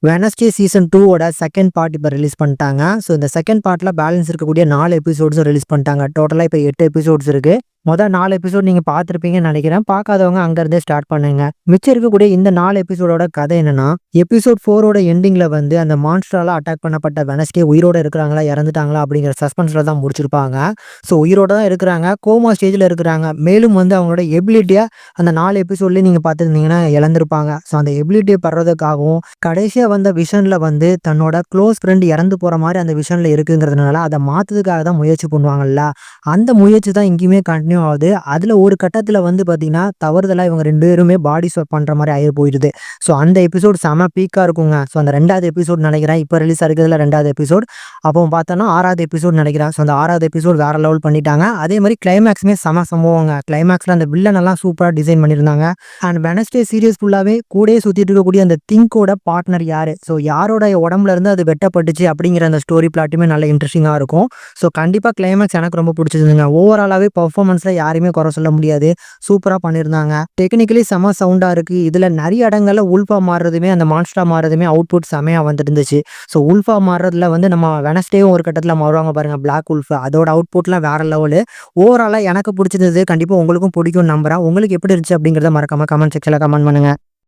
Wednesday season 2 ஓட second part இப்போ release பண்ணிட்டாங்க. ஸோ இந்த செகண்ட் பார்ட்ல பேலன்ஸ் இருக்கக்கூடிய 4 எபிசோட்ஸும் ரிலீஸ் பண்ணிட்டாங்க. டோட்டலா இப்போ 8 எபிசோட்ஸ் இருக்கு. மொத 4 எபிசோட் நீங்க பார்த்துருப்பீங்கன்னு நினைக்கிறேன். பார்க்காதவங்க அங்க இருந்தே ஸ்டார்ட் பண்ணுங்க. மிச்சம் இருக்கக்கூடிய இந்த 4 எபிசோடோட கதை என்னன்னா, எபிசோட் 4ஓட எண்டிங்ல வந்து அந்த மான்ஸ்டரால அட்டாக் பண்ணப்பட்ட வெட்னஸ்டே உயிரோட இருக்கிறாங்களா, இறந்துட்டாங்களா அப்படிங்கிற சஸ்பென்ஸ்ல தான் முடிச்சிருப்பாங்க. ஸோ உயிரோட தான் இருக்கிறாங்க. கோமா ஸ்டேஜ்ல இருக்கிறாங்க. மேலும் வந்து அவங்களோட எபிலிட்டியா அந்த 4 எபிசோட்லயே நீங்க பார்த்துருந்தீங்கன்னா இழந்திருப்பாங்க. ஸோ அந்த எபிலிட்டியை பெறதுக்காகவும் கடைசியா வந்த விஷன்ல வந்து தன்னோட க்ளோஸ் ஃப்ரெண்ட் இறந்து போற மாதிரி அந்த விஷன்ல இருக்குங்கிறதுனால அதை மாத்துறதுக்காக தான் முயற்சி பண்ணுவாங்கல்ல. அந்த முயற்சி தான் இங்கேயுமே கண்டினியூ ஆகுது. அதுல ஒரு கட்டத்துல வந்து பாத்தீங்கன்னா தவறுதலா இவங்க 2 பேருமே பாடி ஸ்வாப் பண்ற மாதிரி ஆகி போயிடுது. ஸோ அந்த எபிசோட் செம பீக்கா இருக்குங்க. ஸோ அந்த 2வது எபிசோட் நினைக்கிறேன் இப்போ ரிலீஸ் ஆகிறதுல 2வது எபிசோட். அப்போ பார்த்தோன்னா 6வது எபிசோட் நினைக்கிறேன். ஸோ அந்த 6வது எபிசோட் வேற லெவல் பண்ணிட்டாங்க. அதே மாதிரி கிளைமேக்ஸுமே செம சம்பவங்க. கிளைமேக்ஸ்ல அந்த வில்லன் எல்லாம் சூப்பரா டிசைன் பண்ணியிருந்தாங்க. அண்ட் வெட்னஸ்டே சீரியஸ் ஃபுல்லாவே கூடயே சுத்திட்டு இருக்கக்கூடிய அந்த திங்கோட பார்ட்னர் யாரு, ஸோ யாரோட உடம்புல இருந்து அது வெட்டப்பட்டுச்சு அப்படிங்கிற அந்த ஸ்டோரி பிளாட்டுமே நல்ல இன்ட்ரெஸ்டிங்கா இருக்கும். ஸோ கண்டிப்பா கிளைமேக்ஸ் எனக்கு ரொம்ப பிடிச்சதுங்க. ஓவராலாவே பர்ஃபார்மன்ஸ்ல யாரையுமே குறை சொல்ல முடியாது. சூப்பரா பண்ணியிருந்தாங்க. டெக்னிக்கலி செம சவுண்டா இருக்கு. இதுல நிறைய இடங்கள்ல உல்ஃபா மாறுறதுமே அந்த மான்ஸ்டரா மாறுறதுமே அவுட்புட் செமையா வந்துட்டு இருந்துச்சு. ஸோ உல்ஃபா மாறுறதுல வந்து நம்ம வெட்னஸ்டேவும் ஒரு கட்டத்துல மாறுவாங்க பாருங்க, பிளாக் உல்ஃப். அதோட அவுட்புட்லாம் வேற லெவலு. ஓவராலா எனக்கு பிடிச்சிருந்தது. கண்டிப்பா உங்களுக்கும் பிடிக்கும்னு நம்புறேன். உங்களுக்கு எப்படி இருந்துச்சு அப்படிங்கிறத மறக்காம கமெண்ட் செக்ஷன்ல கமெண்ட் பண்ணுங்க.